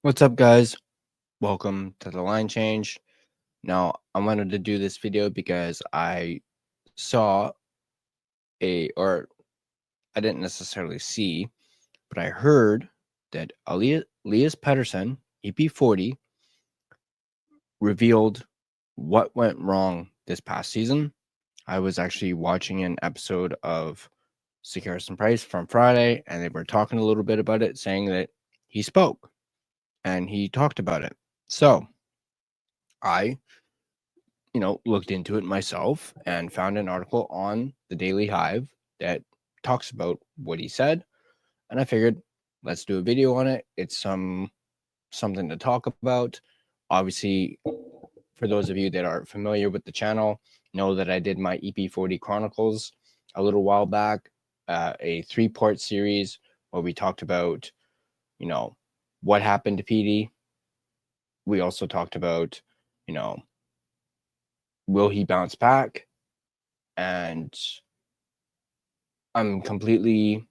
What's up, guys? Welcome to the line change. Now, I wanted to do this video because I saw or I didn't necessarily see, but I heard that Elias Pettersson, EP40, revealed what went wrong this past season. I was actually watching an episode of Securus and Price from Friday, and they were talking a little bit about it, saying that he spoke and he talked about it. So I looked into it myself and found an article on the Daily Hive that talks about what he said. And I figured, let's do a video on it. It's something to talk about. Obviously, for those of you that are familiar with the channel, know that I did my EP40 Chronicles a little while back, a 3-part series where we talked about, what happened to PD. We also talked about, will he bounce back? And I'm completely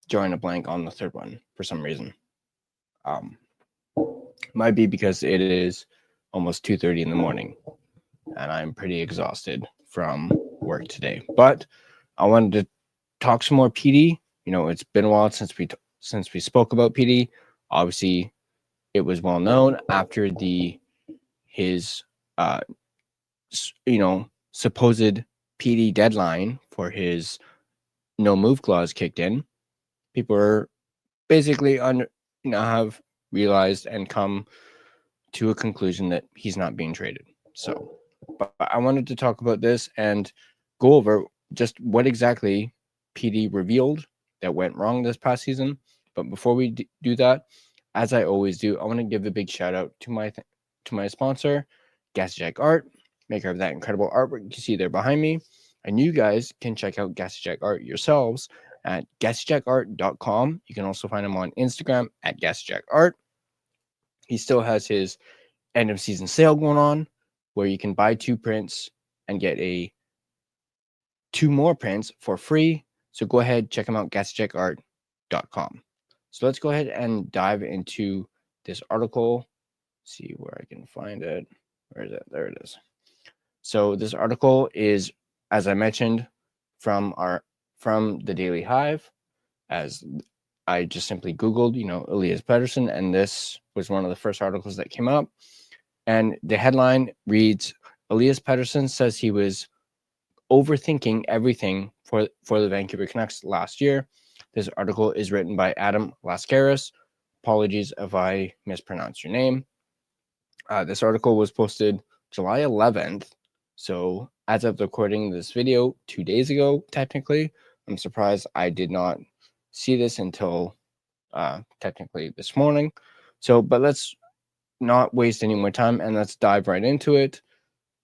drawing a blank on the third one for some reason. Might be because it is almost 2:30 in the morning and I'm pretty exhausted from work today. But I wanted to talk some more PD. It's been a while since we spoke about PD. Obviously, it was well known after his supposed PD deadline for his no move clause kicked in. People are basically have realized and come to a conclusion that he's not being traded. So, but I wanted to talk about this and go over just what exactly PD revealed that went wrong this past season. But before we do that, as I always do, I want to give a big shout out to my sponsor, Gassy Jack Art, maker of that incredible artwork you see there behind me. And you guys can check out Gassy Jack Art yourselves at gassyjackart.com. You can also find him on Instagram at gassyjackart. He still has his end of season sale going on where you can buy 2 prints and get 2 more prints for free. So go ahead, check him out, gassyjackart.com. So let's go ahead and dive into this article. See where I can find it. Where is it? There it is. So this article is, as I mentioned, from the Daily Hive, as I just simply Googled, Elias Pettersson, and this was one of the first articles that came up. And the headline reads, Elias Pettersson says he was overthinking everything for the Vancouver Canucks last year. This article is written by Adam Lascaris. Apologies if I mispronounce your name. This article was posted July 11th. So as of recording this video 2 days ago, technically, I'm surprised I did not see this until technically this morning. So, but let's not waste any more time and let's dive right into it.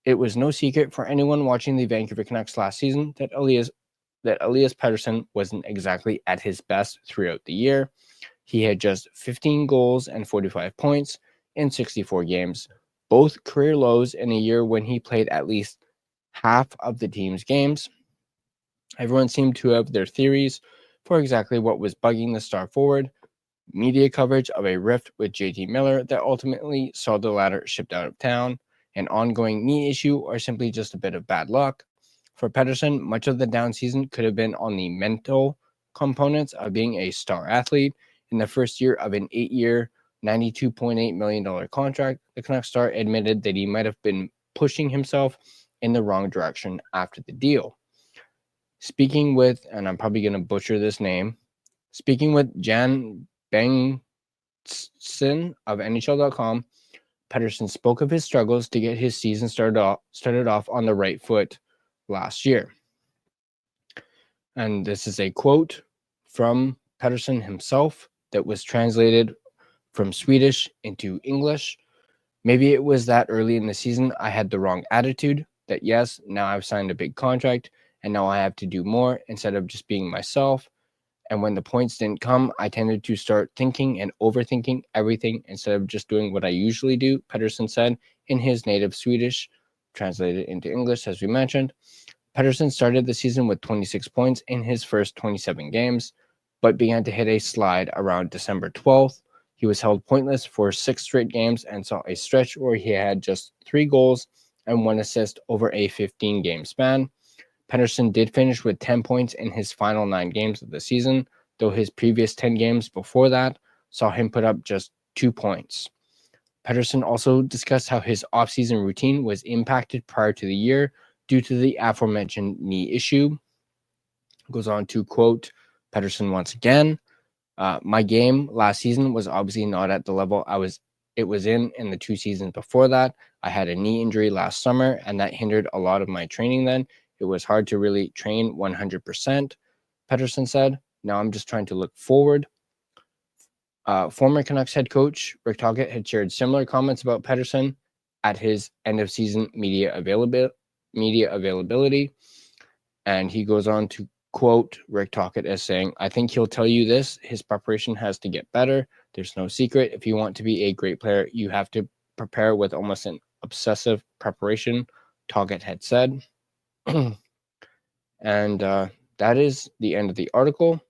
It was no secret for anyone watching the Vancouver Canucks last season that Elias Pettersson wasn't exactly at his best throughout the year. He had just 15 goals and 45 points in 64 games, both career lows in a year when he played at least half of the team's games. Everyone seemed to have their theories for exactly what was bugging the star forward. Media coverage of a rift with JT Miller that ultimately saw the latter shipped out of town, an ongoing knee issue, or simply just a bit of bad luck. For Pettersson, much of the down season could have been on the mental components of being a star athlete. In the first year of an 8-year, $92.8 million contract, the Canucks star admitted that he might have been pushing himself in the wrong direction after the deal. Speaking with, and I'm probably going to butcher this name, speaking with Jan Bengtson of NHL.com, Pettersson spoke of his struggles to get his season started off on the right foot last year. And this is a quote from Pettersson himself that was translated from Swedish into English. Maybe it was that early in the season I had the wrong attitude, that yes, now I've signed a big contract and now I have to do more instead of just being myself. And when the points didn't come, I tended to start thinking and overthinking everything instead of just doing what I usually do, Pettersson said in his native Swedish, translated into English, as we mentioned. Pettersson started the season with 26 points in his first 27 games, but began to hit a slide around December 12th He was held pointless for 6 straight games and saw a stretch where he had just 3 goals and 1 assist over a 15-game span. Pettersson did finish with 10 points in his final 9 games of the season, though his previous 10 games before that saw him put up just 2 points. Pettersson also discussed how his offseason routine was impacted prior to the year due to the aforementioned knee issue. Goes on to quote Pettersson once again, my game last season was obviously not at the level it was in the 2 seasons before that. I had a knee injury last summer, and that hindered a lot of my training then. It was hard to really train 100%, Pettersson said. Now I'm just trying to look forward. Former Canucks head coach Rick Tocchet had shared similar comments about Pettersson at his end-of-season media availability, and he goes on to quote Rick Tocchet as saying, I think he'll tell you this, his preparation has to get better. There's no secret. If you want to be a great player, you have to prepare with almost an obsessive preparation, Tocchet had said. And that is the end of the article.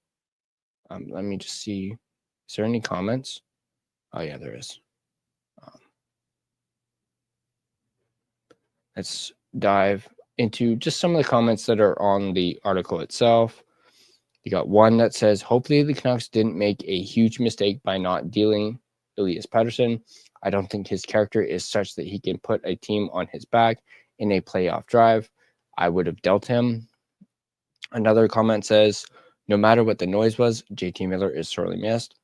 Let me just see. Is there any comments? Oh, yeah, there is. Let's dive into just some of the comments that are on the article itself. You got one that says, hopefully the Canucks didn't make a huge mistake by not dealing Elias Pettersson. I don't think his character is such that he can put a team on his back in a playoff drive. I would have dealt him. Another comment says, no matter what the noise was, JT Miller is sorely missed.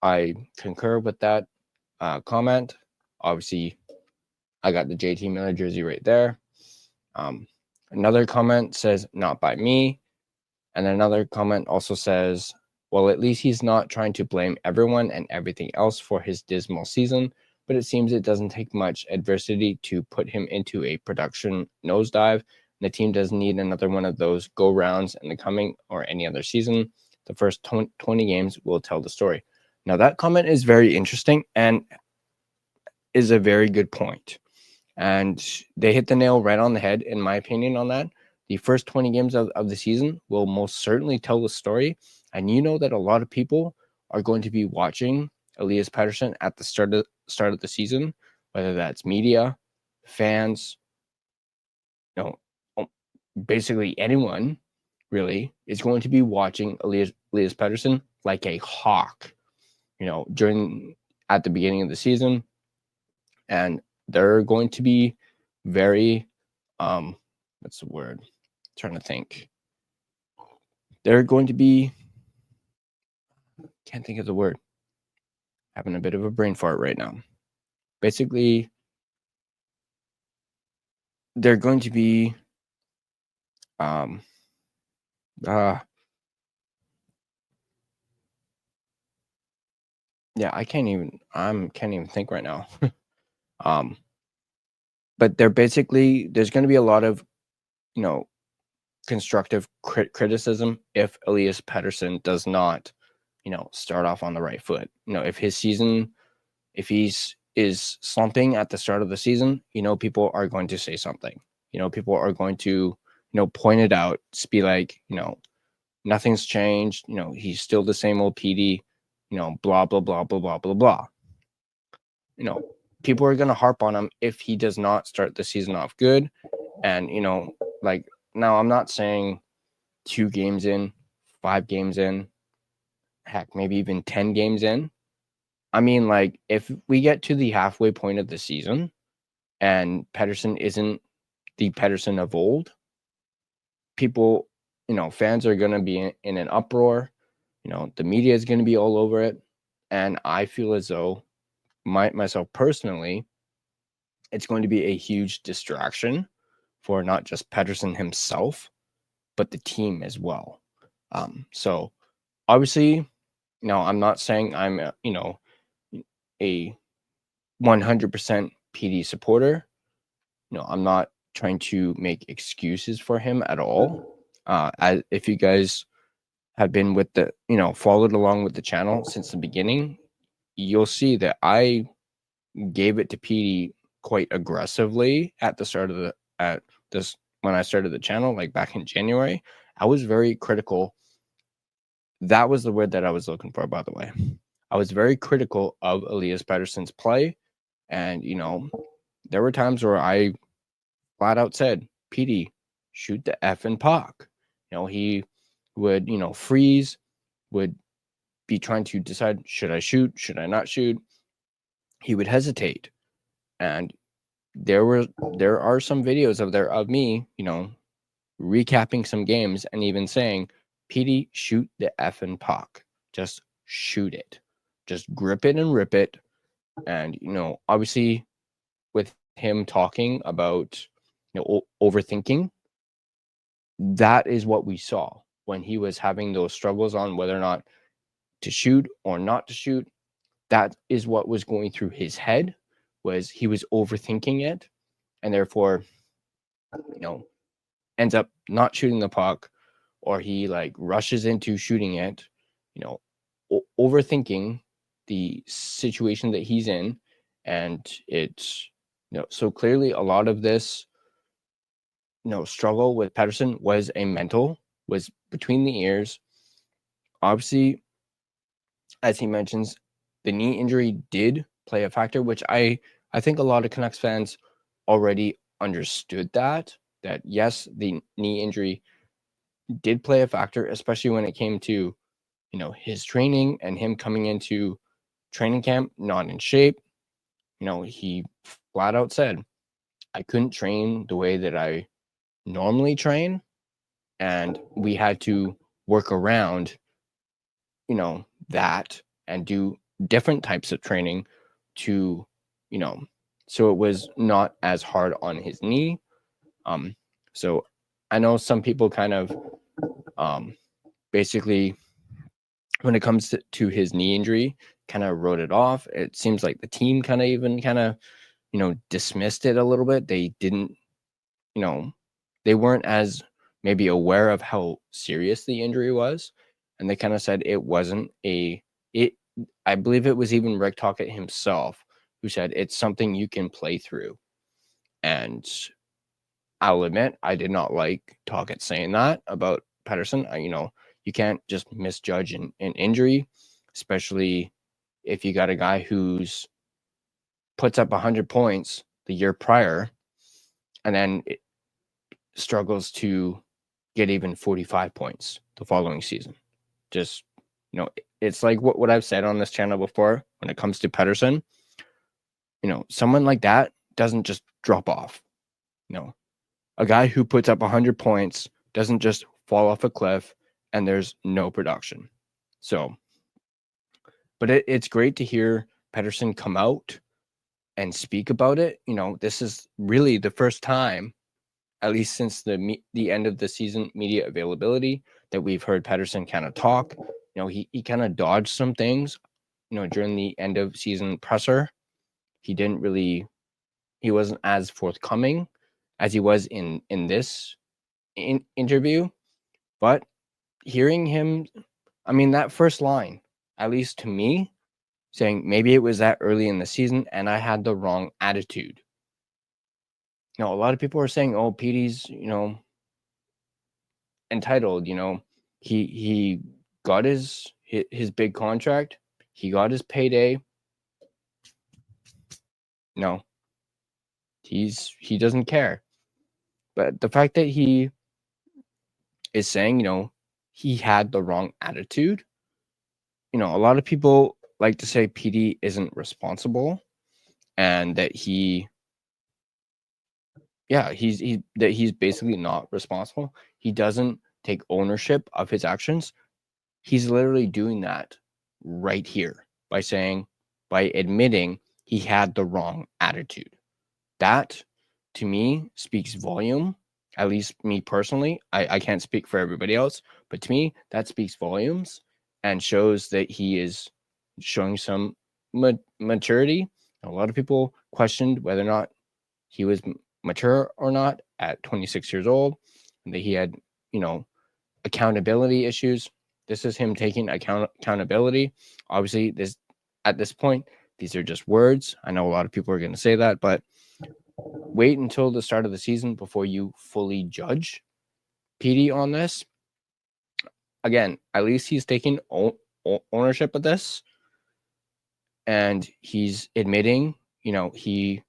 I concur with that comment. Obviously, I got the JT Miller jersey right there. Another comment says, not by me. And another comment also says, well, at least he's not trying to blame everyone and everything else for his dismal season, but it seems it doesn't take much adversity to put him into a production nosedive. The team doesn't need another one of those go-rounds in the coming or any other season. The first 20 games will tell the story. Now, that comment is very interesting and is a very good point. And they hit the nail right on the head, in my opinion, on that. The first 20 games of the season will most certainly tell the story. And you know that a lot of people are going to be watching Elias Pettersson at the start of the season, whether that's media, fans, basically anyone really is going to be watching Elias Pettersson like a hawk, at the beginning of the season. And they're going to be very, what's the word? I'm trying to think. They're going to be, can't think of the word. Having a bit of a brain fart right now. Basically, they're going to be, yeah, I can't even think right now. But there's going to be a lot of, constructive criticism if Elias Pettersson does not, start off on the right foot. If his season, if he's is slumping at the start of the season, people are going to say something. People are going to, point it out, just be like, nothing's changed. He's still the same old PD, blah, blah, blah, blah, blah, blah, blah. People are going to harp on him if he does not start the season off good. And, now I'm not saying 2 games in, 5 games in, heck, maybe even 10 games in. I mean, if we get to the halfway point of the season and Pettersson isn't the Pettersson of old, people, fans are going to be in an uproar. The media is going to be all over it. And I feel as though myself personally, it's going to be a huge distraction for not just Pettersson himself, but the team as well. So obviously, I'm not saying I'm, a 100% PD supporter. I'm not trying to make excuses for him at all. If you guys have been with the, followed along with the channel since the beginning, you'll see that I gave it to PD quite aggressively at the start of when I started the channel, like back in January. I was very critical. That was the word that I was looking for, by the way. I was very critical of Elias Pettersson's play. And, there were times where I flat out said, PD, shoot the effing puck. He would, freeze, would be trying to decide, should I shoot? Should I not shoot? He would hesitate. And there are some videos of me, recapping some games and even saying, PD, shoot the effing puck. Just shoot it. Just grip it and rip it. And, obviously with him talking about, overthinking, that is what we saw when he was having those struggles on whether or not to shoot or not to shoot. That is what was going through his head, was he was overthinking it, and therefore, ends up not shooting the puck, or he rushes into shooting it, overthinking the situation that he's in. And it's, so clearly a lot of this, struggle with Pettersson was was between the ears. Obviously, as he mentions, the knee injury did play a factor, which I think a lot of Canucks fans already understood that yes, the knee injury did play a factor, especially when it came to, his training and him coming into training camp not in shape. He flat out said, I couldn't train the way that I normally train, and we had to work around, that and do different types of training to, so it was not as hard on his knee. So I know some people kind of basically, when it comes to his knee injury, kind of wrote it off. It seems like the team kind of dismissed it a little bit. They didn't, they weren't as maybe aware of how serious the injury was. And they kind of said it wasn't I believe it was even Rick Tocchet himself who said it's something you can play through. And I'll admit, I did not like Tocchet saying that about Pettersson. You can't just misjudge an injury, especially if you got a guy who's puts up 100 points the year prior and then struggles to get even 45 points the following season. Just, it's like what I've said on this channel before when it comes to Pettersson. Someone like that doesn't just drop off. A guy who puts up 100 points doesn't just fall off a cliff and there's no production. So, but it's great to hear Pettersson come out and speak about it. This is really the first time, at least since the end of the season media availability, that we've heard Pettersson kind of talk. He kind of dodged some things, during the end of season presser. He wasn't as forthcoming as he was in this interview. But hearing him, that first line, at least to me, saying maybe it was that early in the season and I had the wrong attitude. A lot of people are saying, oh, PD's, entitled, he got his big contract. He got his payday. No, he doesn't care. But the fact that he is saying, he had the wrong attitude, a lot of people like to say PD isn't responsible and that he's basically not responsible. He doesn't take ownership of his actions. He's literally doing that right here by admitting he had the wrong attitude. That, to me, speaks volume. At least me personally. I can't speak for everybody else, but to me, that speaks volumes and shows that he is showing some maturity. A lot of people questioned whether or not he was mature or not at 26 years old, and that he had, accountability issues. This is him taking accountability. Obviously, at this point, these are just words. I know a lot of people are going to say that, but wait until the start of the season before you fully judge PD on this. Again, at least he's taking ownership of this. and he's admitting, he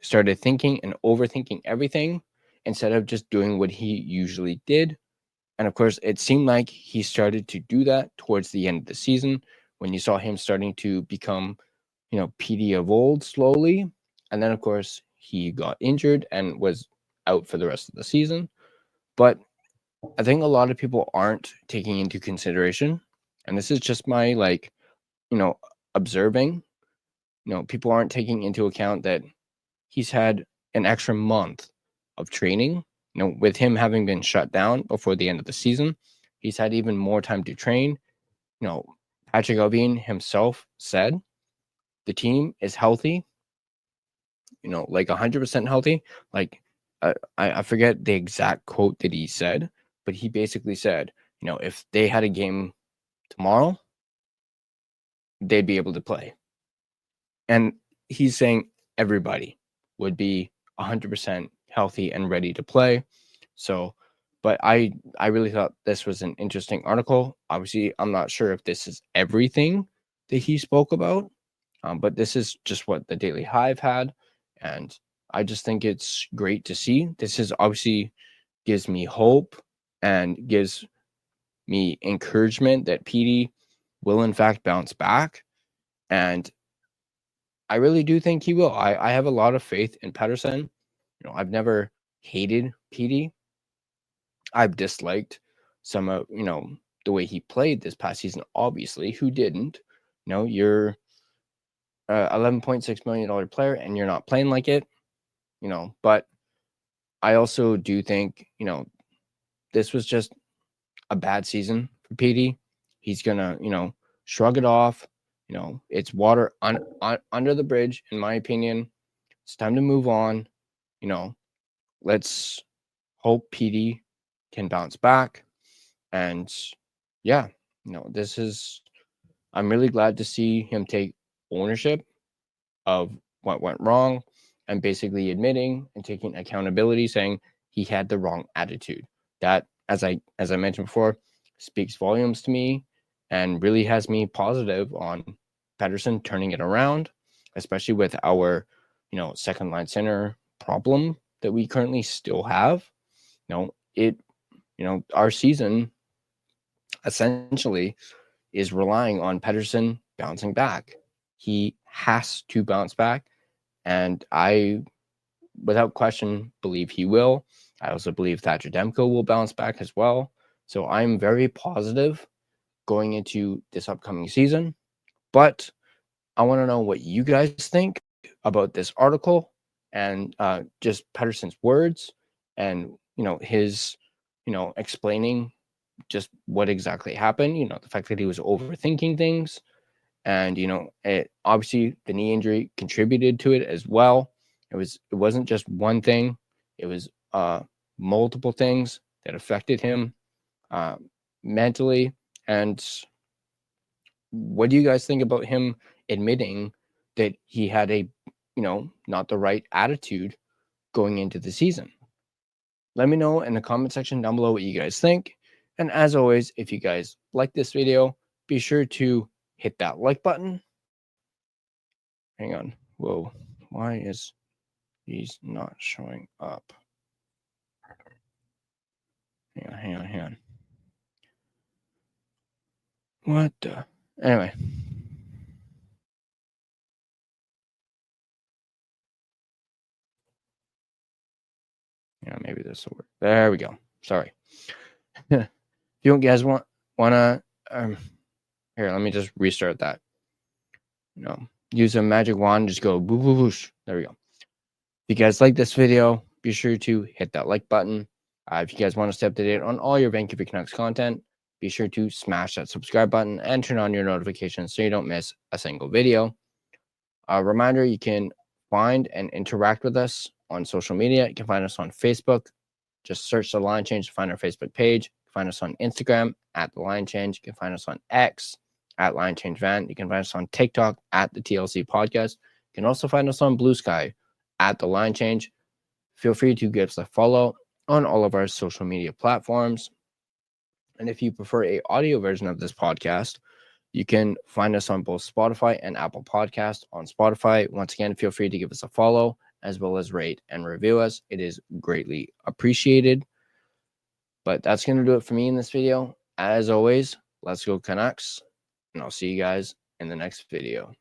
started thinking and overthinking everything instead of just doing what he usually did. And of course, it seemed like he started to do that towards the end of the season when you saw him starting to become, PD of old slowly. And then, of course, he got injured and was out for the rest of the season. But I think a lot of people aren't taking into consideration, and this is just my observing, people aren't taking into account that he's had an extra month of training. With him having been shut down before the end of the season, he's had even more time to train. Patrick Allvin himself said the team is healthy, like 100% healthy. Like, I forget the exact quote that he said, but he basically said, if they had a game tomorrow, they'd be able to play. And he's saying everybody would be 100% healthy and ready to play. So, but I really thought this was an interesting article. Obviously, I'm not sure if this is everything that he spoke about, but this is just what the Daily Hive had. And I just think it's great to see. This is obviously gives me hope and gives me encouragement that PD will in fact bounce back. And I really do think he will. I have a lot of faith in Pettersson. I've never hated PD. I've disliked some of, the way he played this past season. Obviously, who didn't? You're $11.6 million player and you're not playing like it, but I also do think, this was just a bad season for PD. He's gonna, shrug it off. It's water under the bridge, in my opinion. It's time to move on. Let's hope PD can bounce back. And yeah, I'm really glad to see him take ownership of what went wrong and basically admitting and taking accountability, saying he had the wrong attitude. That, as I mentioned before, speaks volumes to me and really has me positive on Pettersson turning it around, especially with our, second line center problem that we currently still have. Our season essentially is relying on Pettersson bouncing back. He has to bounce back, and I, without question, believe he will. I also believe Thatcher Demko will bounce back as well. So I'm very positive going into this upcoming season. But I want to know what you guys think about this article and just Pettersson's words and, his, explaining just what exactly happened, the fact that he was overthinking things. And, obviously the knee injury contributed to it as well. It wasn't just one thing. It was multiple things that affected him mentally. And what do you guys think about him admitting that he had a, not the right attitude going into the season? Let me know in the comment section down below what you guys think. And as always, if you guys like this video, be sure to hit that like button. Hang on. Whoa. Why is these not showing up? Hang on. What the? Anyway. Maybe this will work. There we go. Sorry. If you guys wanna here, let me just restart that. Use a magic wand, just go boo boo boosh. There we go. If you guys like this video, be sure to hit that like button. If you guys want to stay up to date on all your Vancouver Canucks content, be sure to smash that subscribe button and turn on your notifications so you don't miss a single video. A reminder, you can find and interact with us on social media. You can find us on Facebook. Just search The Line Change to find our Facebook page. You can find us on Instagram at The Line Change. You can find us on X at Line Change Van. You can find us on TikTok at the TLC Podcast. You can also find us on Blue Sky at The Line Change. Feel free to give us a follow on all of our social media platforms. And if you prefer a audio version of this podcast, You can find us on both Spotify and Apple Podcasts. On Spotify, once again, feel free to give us a follow as well as rate and review us. It is greatly appreciated. But that's going to do it for me in this video. As always, let's go Canucks, and I'll see you guys in the next video.